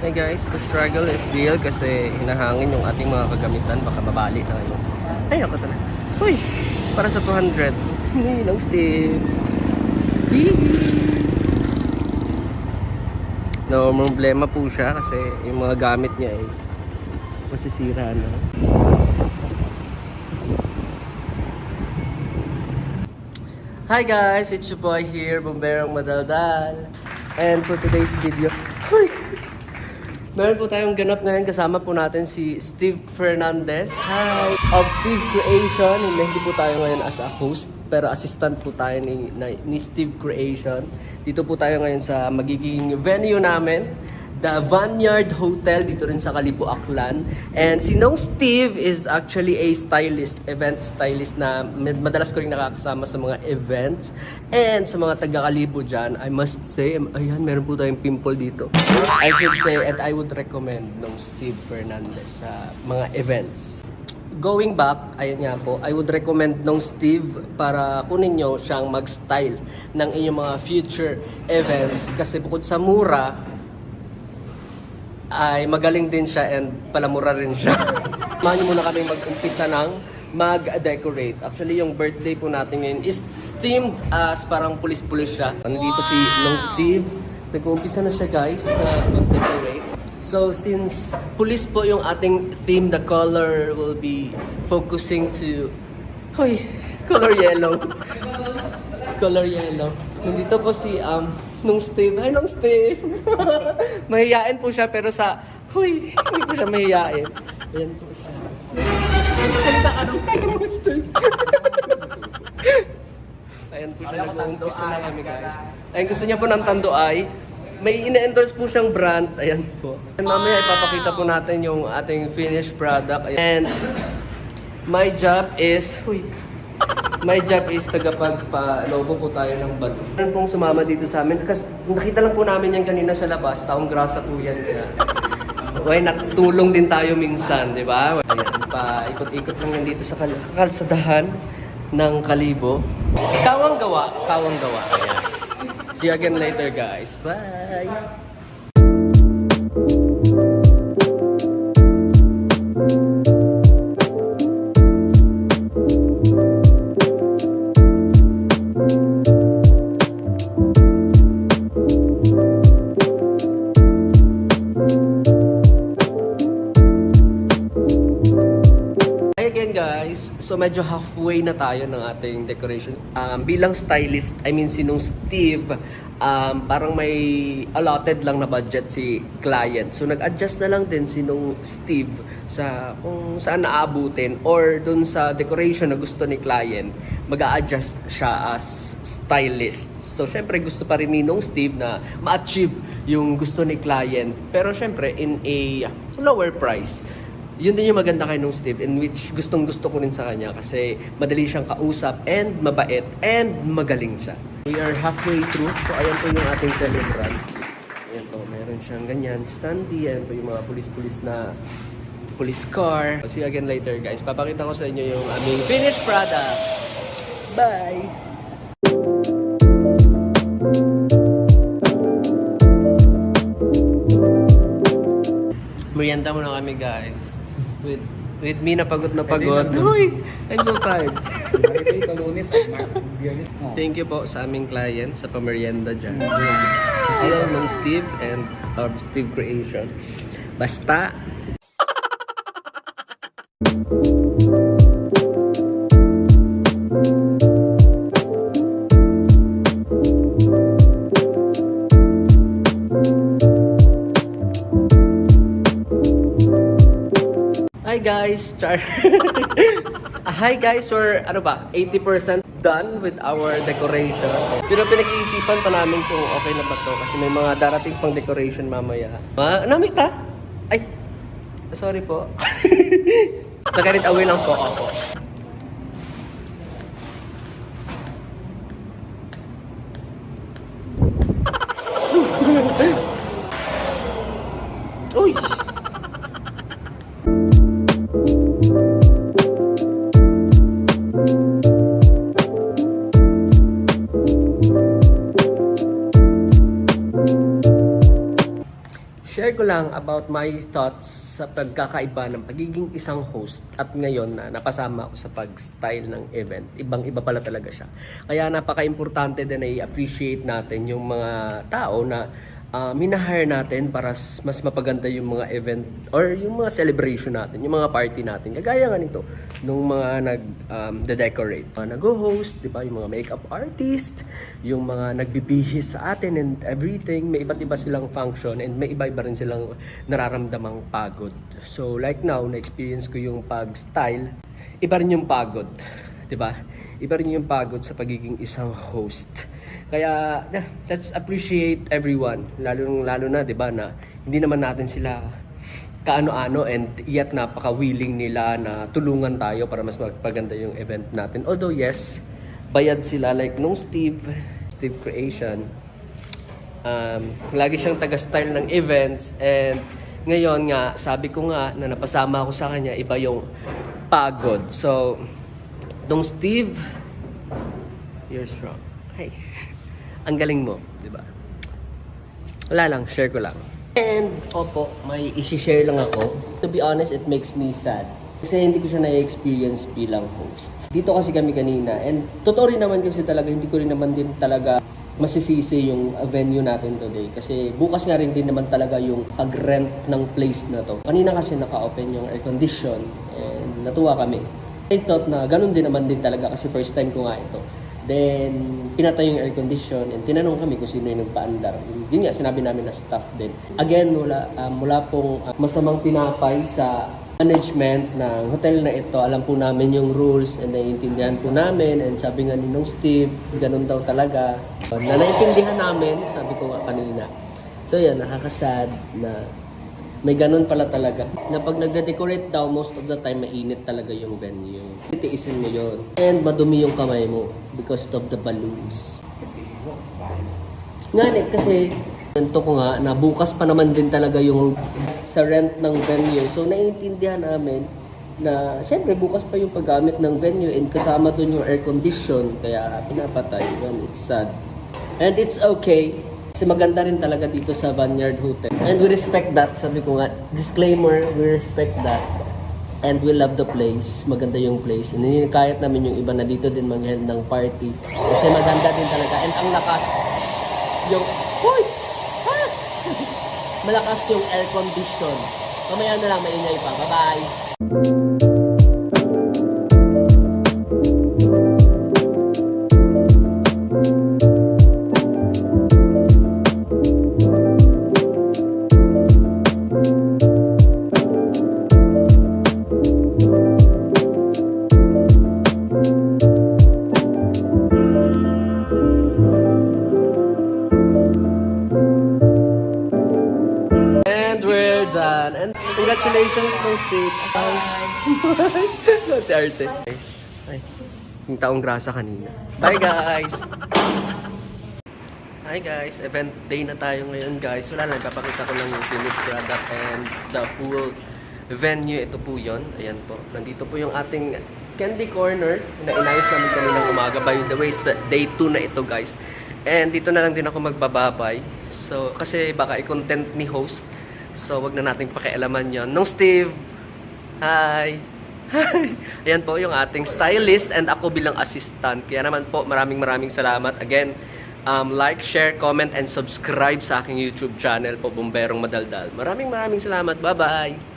Hey guys, the struggle is real kasi hinahangin yung ating mga kagamitan. Baka mabali na ngayon. Ay, ako talaga. Uy! Para sa 200. Hindi lang, Steve. No, problema po siya kasi yung mga gamit niya ay masisira na. Hi guys, it's your boy here, Bomberong Madaldal. And for today's video, meron po tayong ganap ngayon. Kasama po natin si Steve Fernandez. Hi! Of Steve Creation. Hindi po tayo ngayon as a host, pero assistant po tayo ni Steve Creation. Dito po tayo ngayon sa magiging venue namin, the Vineyard Hotel, dito rin sa Kalibo, Aklan. And si Nong Steve is actually a stylist, event stylist na madalas ko rin nakakasama sa mga events. And sa mga taga-Kalibo dyan, I must say, ayan, meron po tayong pimple dito. I should say, and I would recommend Nong Steve Fernandez sa mga events. Going back, ayan nga po, I would recommend Nong Steve para kunin nyo siyang mag-style ng inyong mga future events. Kasi bukod sa mura, ay magaling din siya and palamura rin siya. Samahan niyo muna kami mag-umpisa ng mag-decorate. Actually, yung birthday po natin ngayon is themed as parang pulis-pulis siya. Nandito si Nong Steve. Nag-uumpisa na siya guys na mag-decorate. So, since pulis po yung ating theme, the color will be focusing to... Hoy! Color yellow. Color yellow. Nandito po si Nong Steve. Hi, Nong Steve! Mahihain po siya pero sa... Huy! Hindi po siya mahihain. Ayan po siya. Salita ka nung Nong Steve. Ayan po siya. Nag-uumpisa na kami guys. Ayan, gusto niya po ng tanduay. May ina-endorse po siyang brand. Ayan po. And mamaya ipapakita po natin yung ating finished product. And my job is... Huy! My job is tagapagpa-lobo po tayo ng balon. Meron pong sumama dito sa amin. Kasi nakita lang po namin yan kanina sa labas. Taong grasa po yan. Okay, natulong din tayo minsan, di ba? Ayan, paikot-ikot lang yan dito sa kalsadahan ng Kalibo. Kawang gawa. Kawang gawa. Ayan. See you again later, guys. Bye! Again guys, so medyo halfway na tayo ng ating decoration. Bilang stylist, I mean si Nong Steve, parang may allotted lang na budget si client. So nag-adjust na lang din si Nong Steve sa kung saan naabutin or dun sa decoration na gusto ni client, mag-a-adjust siya as stylist. So syempre gusto pa rin ni Nong Steve na ma-achieve yung gusto ni client, pero syempre in a lower price. Yun din yung maganda kay Nong Steve, in which gustong-gusto ko rin sa kanya kasi madali siyang kausap and mabait and magaling siya. We are halfway through. So ayan po yung ating celebrant. Ayan po, meron siyang ganyan standee. Ayan po yung mga pulis-pulis na police car. See you again later guys. Papakita ko sa inyo yung aming finished product. Bye! Merienda muna kami guys. With me na pagod. Uy! I'm so tired. Thank you po sa aming client sa pamerienda dyan. Still Nong Steve and Steve Creation. Basta! Hi guys, Hi guys, we're 80% done with our decoration. Pero pinag-iisipan pa namin kung okay na ba to kasi may mga darating pang decoration mamaya. Namit ta? Ay, sorry po. Nag-edit away lang po ako. Uy! share ko lang about my thoughts sa pagkakaiba ng pagiging isang host at ngayon na napasama ako sa pag-style ng event. Ibang-iba pala talaga siya. Kaya napaka-importante din na i-appreciate natin yung mga tao na minahire natin para mas mapaganda yung mga event or yung mga celebration natin, yung mga party natin. Kagaya nga nito, nung mga nag-decorate, mga nag-host, di ba? Yung mga makeup artist, yung mga nagbibihis sa atin and everything. May iba't iba silang function and may iba-iba rin silang nararamdamang pagod. So like now, na-experience ko yung pag-style, iba rin yung pagod, di ba? Iba rin yung pagod sa pagiging isang host. Kaya let's appreciate everyone, lalo na 'di ba na hindi naman natin sila kaano-ano and yet napaka-willing nila na tulungan tayo para mas magpaganda yung event natin. Although yes, bayad sila like nung Steve Creation. Lagi siyang taga-style ng events and ngayon nga sabi ko nga na napasama ako sa kanya, iba yung pagod. So dong Steve, you're strong. Hey. Ang galing mo, di ba? Wala lang, share ko lang. And, opo, may isi-share lang ako. To be honest, it makes me sad. Kasi hindi ko siya na-experience bilang host. Dito kasi kami kanina. And, totoo rin naman kasi talaga, hindi ko rin naman din talaga masisisi yung venue natin today. Kasi bukas na rin din naman talaga yung pag-rent ng place na to. Kanina kasi naka-open yung air condition. And, natuwa kami. I thought na ganun din naman din talaga kasi first time ko nga ito. Then, pinatay yung air condition and tinanong kami kung sino yung nagpaandar. Yun nga, sinabi namin na staff din. Again, mula pong masamang tinapay sa management ng hotel na ito. Alam po namin yung rules and naiintindihan po namin. And sabi nga ni nung Steve, ganun daw talaga. Na naiintindihan namin, sabi ko nga kanina. So yan, nakakasad na may ganun pala talaga. Na pag nagde-decorate daw, most of the time, mainit talaga yung venue. Titiisin mo yun. And madumi yung kamay mo because of the balloons. Nga kasi, ganito ko nga, na bukas pa naman din talaga yung sa rent ng venue. So, naiintindihan namin na, syempre, bukas pa yung paggamit ng venue and kasama dun yung air condition. Kaya, pinapatay. Well, it's sad. And it's okay. Kasi maganda rin talaga dito sa Vineyard Hotel. And we respect that. Sabi ko nga, disclaimer, we respect that. And we love the place. Maganda yung place. And hinikayat namin yung iba na dito din mag-held ng party. Kasi maganda din talaga. And ang lakas, yung, huy! Ha! Malakas yung air condition. Mamaya na lang, maingay pa. Bye-bye! Done. And congratulations ng Steve. Arte-arte. Guys, ay, yung taong grasa kanina. Bye guys! Hi guys, event day na tayo ngayon guys. Wala lang, papakita ko lang yung finished product and the full venue. Ito po yun. Ayan po. Nandito po yung ating candy corner na inayos namin kaninang umaga. By the way, sa day 2 na ito guys. And dito na lang din ako magbababay. So, kasi baka i-content ni host. So, wag na nating pakialaman yon. Nung Steve, hi! Hi! Ayan po yung ating stylist and ako bilang assistant. Kaya naman po, maraming salamat. Again, like, share, comment, and subscribe sa aking YouTube channel po, Bumberong Madaldal. Maraming salamat. Bye-bye!